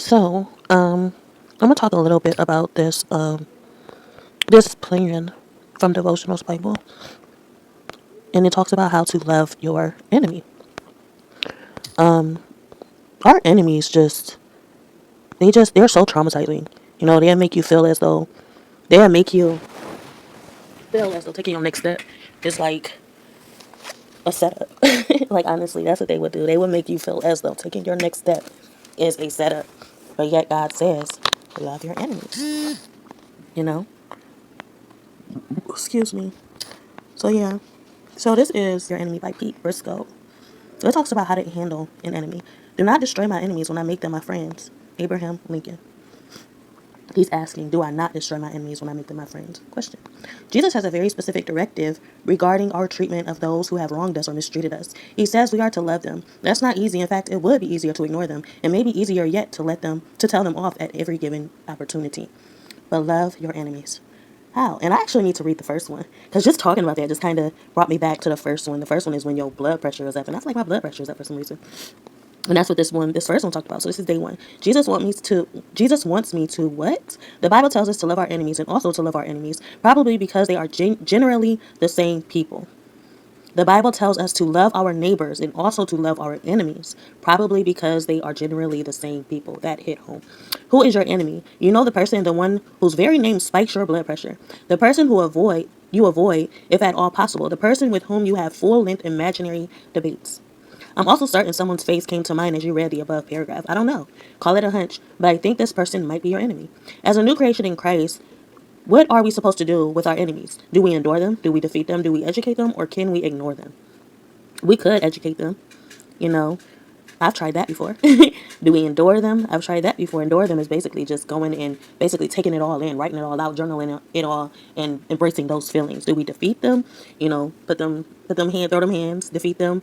So, I'm gonna talk a little bit about this plan from Devotionals Bible, and it talks about how to love your enemy. Our enemies they're so traumatizing. They make you feel as though they make you feel as though taking your next step is like a setup. Like honestly, that's what they would do. They would make you feel as though taking your next step is a setup. But yet God says, love your enemies. You know? Excuse me. So yeah. So this is Your Enemy by Pete Briscoe. It talks about how to handle an enemy. Do not destroy my enemies when I make them my friends. Abraham Lincoln. He's asking, do I not destroy my enemies when I make them my friends? Question. Jesus has a very specific directive regarding our treatment of those who have wronged us or mistreated us. He says we are to love them. That's not easy. In fact, it would be easier to ignore them, and maybe easier yet to tell them off at every given opportunity. But love your enemies. How? And I actually need to read the first one, because just talking about that just kind of brought me back to the first one. The first one is when your blood pressure is up, and that's like my blood pressure is up for some reason. And that's what this first one talked about. So this is day one. Jesus wants me to what? The Bible tells us to love our enemies and also to love our enemies, probably because they are generally the same people. The Bible tells us to love our neighbors and also to love our enemies, probably because they are generally the same people. That hit home. Who is your enemy? You know, the person, the one whose very name spikes your blood pressure. The person who you avoid, if at all possible. The person with whom you have full-length imaginary debates. I'm also certain someone's face came to mind as you read the above paragraph. I don't know. Call it a hunch, but I think this person might be your enemy. As a new creation in Christ, what are we supposed to do with our enemies? Do we endure them? Do we defeat them? Do we educate them? Or can we ignore them? We could educate them. You know, I've tried that before. Do we endure them? I've tried that before. Endure them is basically just going and basically taking it all in, writing it all out, journaling it all, and embracing those feelings. Do we defeat them? Throw them hands, defeat them,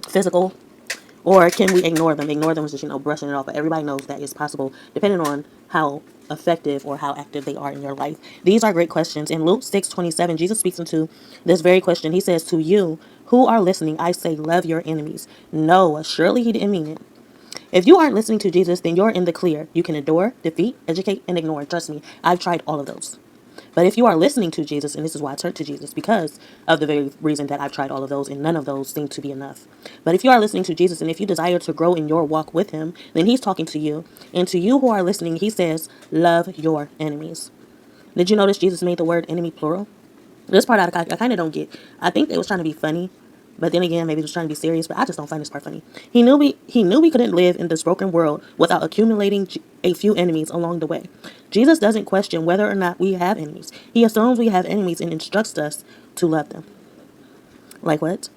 physical. Or can we ignore them? Ignore them is just, brushing it off. But everybody knows that is possible depending on how effective or how active they are in your life. These are great questions. In Luke 6:27, Jesus speaks into this very question. He says, to you who are listening, I say, love your enemies. No, surely he didn't mean it. If you aren't listening to Jesus, then you're in the clear. You can adore, defeat, educate, and ignore. Trust me, I've tried all of those. But if you are listening to Jesus, and this is why I turned to Jesus, because of the very reason that I've tried all of those, and none of those seem to be enough. But if you are listening to Jesus, and if you desire to grow in your walk with him, then he's talking to you. And to you who are listening, he says, love your enemies. Did you notice Jesus made the word enemy plural? This part I kind of don't get. I think they was trying to be funny, but then again, maybe it was trying to be serious. But I just don't find this part funny. He knew we couldn't live in this broken world without accumulating a few enemies along the way. Jesus doesn't question whether or not we have enemies. He assumes we have enemies and instructs us to love them. Like what?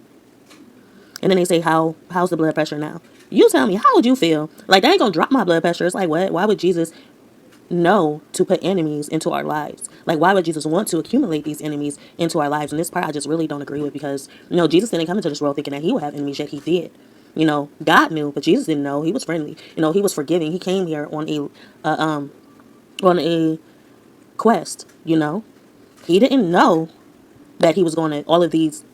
And then they say, how's the blood pressure now? You tell me, how would you feel? Like, they ain't gonna drop my blood pressure. It's like, what? Why would Jesus know to put enemies into our lives? Like, why would Jesus want to accumulate these enemies into our lives? And this part I just really don't agree with, because Jesus didn't come into this world thinking that he would have enemies, yet he did. God knew, but Jesus didn't know. He was friendly. He was forgiving. He came here on a quest. He didn't know that he was going to all of these.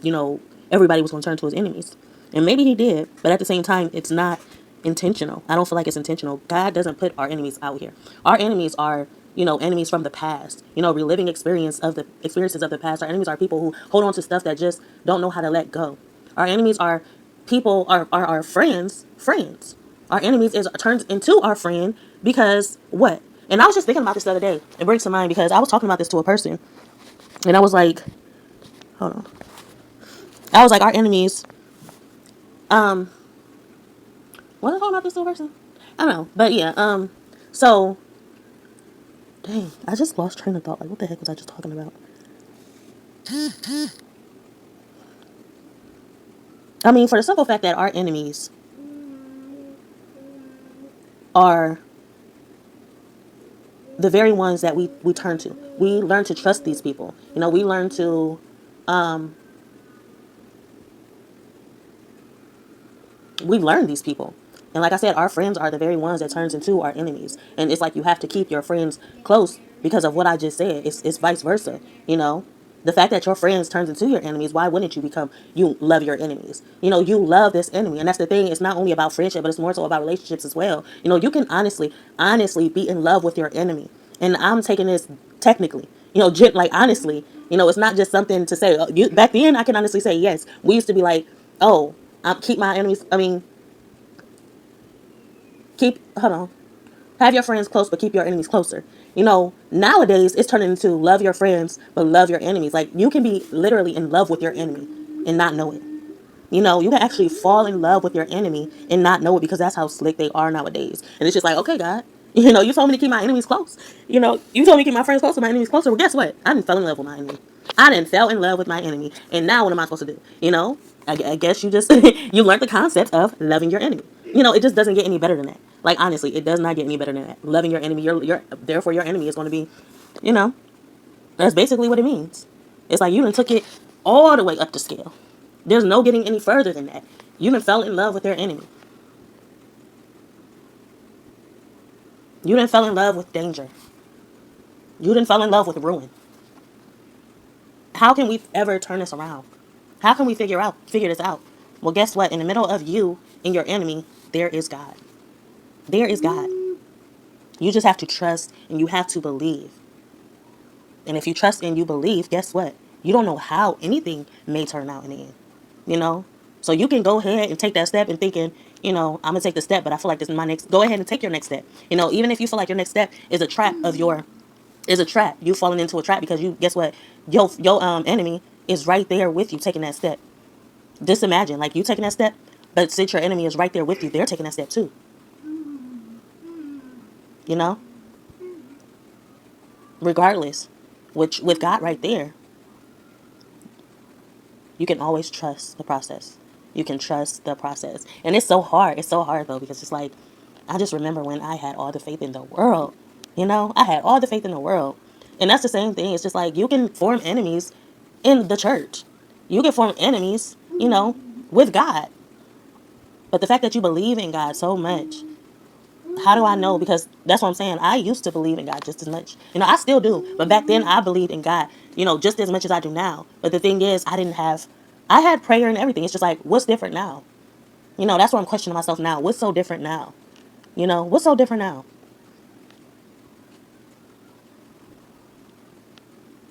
Everybody was going to turn to his enemies, and maybe he did, but at the same time, it's not intentional. I don't feel like it's intentional. God doesn't put our enemies out here. Our enemies are enemies from the past, reliving experiences of the past. Our enemies are people who hold on to stuff that just don't know how to let go. Our enemies are people are our friends. Our enemies is turns into our friend because what? And I was just thinking about this the other day. It brings to mind because I was talking about this to a person, and I was like, hold on. I was like, our enemies. Was I talking about this to a person? I don't know, but yeah. So, dang, I just lost train of thought. Like, what the heck was I just talking about? I mean, for the simple fact that our enemies are the very ones that we turn to. We learn to trust these people. We learn to we learn these people. And like I said, our friends are the very ones that turns into our enemies. And it's like you have to keep your friends close because of what I just said. It's vice versa. The fact that your friends turns into your enemies, why wouldn't you love your enemies? You love this enemy. And that's the thing. It's not only about friendship, but it's more so about relationships as well. You can honestly be in love with your enemy. And I'm taking this technically, like honestly, it's not just something to say. Back then, I can honestly say, yes, we used to be like, oh, keep my enemies. I mean, hold on. Have your friends close, but keep your enemies closer. Nowadays it's turning into love your friends, but love your enemies. Like, you can be literally in love with your enemy and not know it. You can actually fall in love with your enemy and not know it, because that's how slick they are nowadays. And it's just like, okay, God, you told me to keep my enemies close. You told me to keep my friends close and my enemies closer. Well, guess what? I didn't fell in love with my enemy. I didn't fell in love with my enemy. And now what am I supposed to do? I guess you just, you learned the concept of loving your enemy. It just doesn't get any better than that. Like, honestly, it does not get any better than that. Loving your enemy, therefore your enemy is going to be, you know, that's basically what it means. It's like you done took it all the way up the scale. There's no getting any further than that. You done fell in love with their enemy. You done fell in love with danger. You done fell in love with ruin. How can we ever turn this around? How can we figure this out? Well, guess what? In the middle of you and your enemy, there is God. There is God. You just have to trust and you have to believe. And if you trust and you believe, guess what? You don't know how anything may turn out in the end. You know? So you can go ahead and take that step and thinking, I'm gonna take the step, but I feel like this is my next. Go ahead and take your next step. Even if you feel like your next step is a trap is a trap. You falling into a trap because you guess what? Your enemy is right there with you taking that step. Just imagine, like, you taking that step, but since your enemy is right there with you, they're taking that step too. You know? Regardless. Which with God right there, you can always trust the process. You can trust the process. And it's so hard. It's so hard though, because it's like, I just remember when I had all the faith in the world. I had all the faith in the world. And that's the same thing. It's just like, you can form enemies in the church. You can form enemies, with God. But the fact that you believe in God so much, how do I know? Because that's what I'm saying. I used to believe in God just as much. I still do. But back then I believed in God, just as much as I do now. But the thing is, I had prayer and everything. It's just like, what's different now? That's what I'm questioning myself now. What's so different now? What's so different now?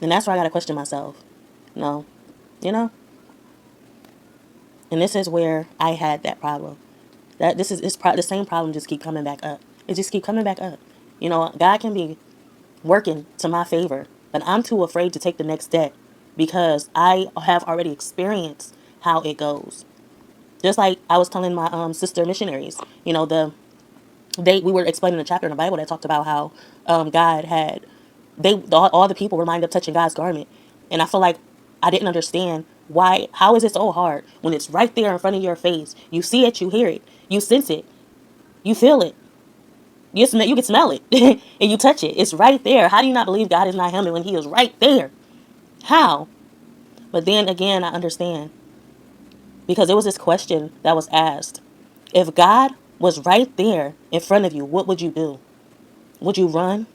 And that's where I got to question myself. No, you know? And this is where I had that problem. The same problem just keep coming back up. It just keep coming back up. God can be working to my favor, but I'm too afraid to take the next step because I have already experienced how it goes. Just like I was telling my sister missionaries, we were explaining the chapter in the Bible that talked about how God had all the people were lined up touching God's garment, and I feel like I didn't understand how is it so hard when it's right there in front of your face. You see it, you hear it, you sense it, you feel it. You can smell it and you touch it. It's right there. How do you not believe God is not human when he is right there? How? But then again, I understand because there was this question that was asked. If God was right there in front of you, what would you do? Would you run?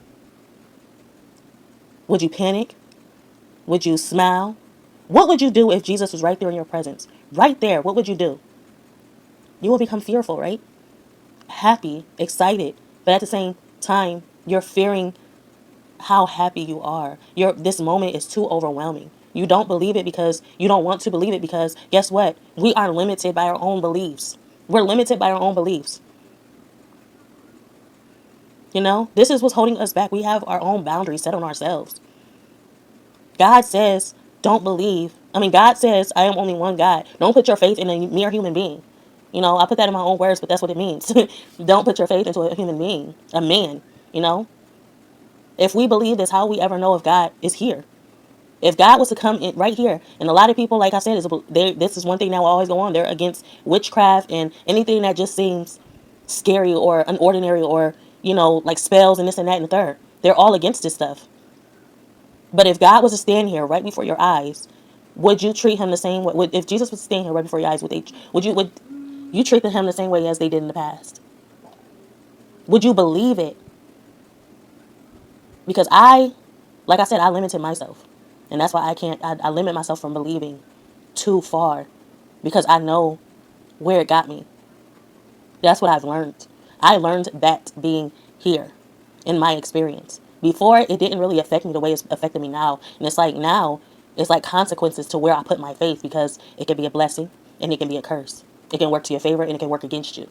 Would you panic? Would you smile? What would you do if Jesus was right there in your presence? Right there, what would you do? You will become fearful, right? Happy, excited, but at the same time, you're fearing how happy you are. This moment is too overwhelming. You don't believe it because you don't want to believe it because guess what? We are limited by our own beliefs. We're limited by our own beliefs. This is what's holding us back. We have our own boundaries set on ourselves. God says, don't believe. God says, I am only one God. Don't put your faith in a mere human being. I put that in my own words, but that's what it means. Don't put your faith into a human being, a man, If we believe this, how will we ever know if God is here? If God was to come in right here, and a lot of people, like I said, this is one thing that will always go on. They're against witchcraft and anything that just seems scary or unordinary or, like spells and this and that and the third. They're all against this stuff. But if God was to stand here right before your eyes, would you treat him the same way? If Jesus was to stand here right before your eyes, would you treat him the same way as they did in the past? Would you believe it? Because like I said, I limited myself. And that's why I limit myself from believing too far, because I know where it got me. That's what I've learned. I learned that being here in my experience. Before, it didn't really affect me the way it's affected me now. And it's like now, it's like consequences to where I put my faith, because it can be a blessing and it can be a curse. It can work to your favor and it can work against you.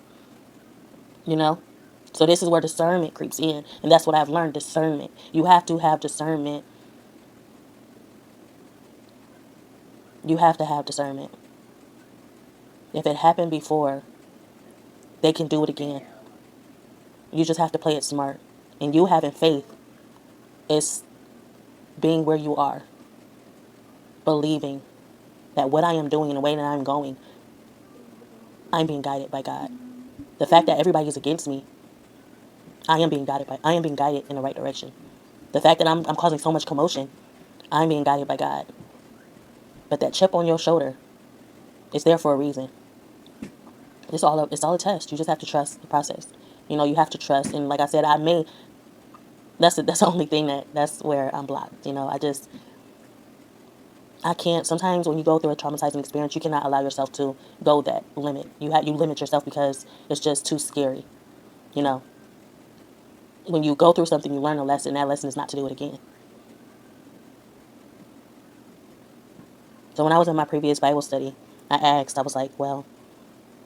You know? So this is where discernment creeps in. And that's what I've learned, discernment. You have to have discernment. You have to have discernment. If it happened before, they can do it again. You just have to play it smart. And you having faith is being where you are, believing that what I am doing and the way that I'm going, I'm being guided by God. The fact that everybody is against me, I am being guided in the right direction. The fact that I'm causing so much commotion, I'm being guided by God. But that chip on your shoulder is there for a reason. It's all a test. You just have to trust the process. You have to trust. And like I said, that's the only thing that's where I'm blocked. I can't. Sometimes when you go through a traumatizing experience, you cannot allow yourself to go that limit. You limit yourself because it's just too scary. You know, when you go through something, you learn a lesson. That lesson is not to do it again. So when I was in my previous Bible study, I was like, well,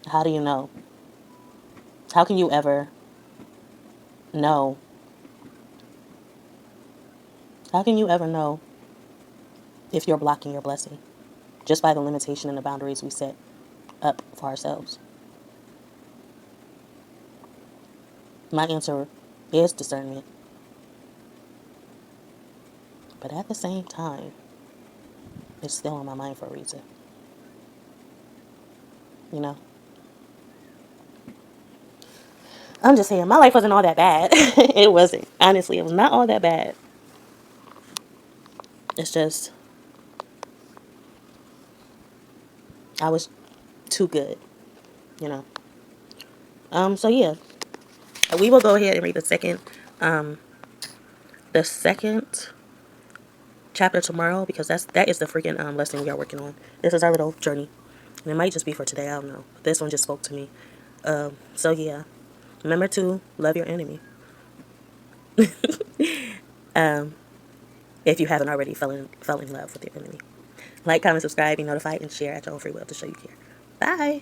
how do you know? How can you ever know? How can you ever know if you're blocking your blessing? Just by the limitation and the boundaries we set up for ourselves. My answer is discernment. But at the same time, it's still on my mind for a reason. You know? I'm just saying, my life wasn't all that bad. It wasn't. Honestly, it was not all that bad. It's just, I was too good, you know? So yeah. We will go ahead and read um, the second chapter tomorrow, because that is the freaking lesson we are working on. This is our little journey. And it might just be for today, I don't know. But this one just spoke to me. So yeah. Remember to love your enemy. If you haven't already fell in love with your enemy. Like, comment, subscribe, be notified, and share at your own free will to show you care. Bye.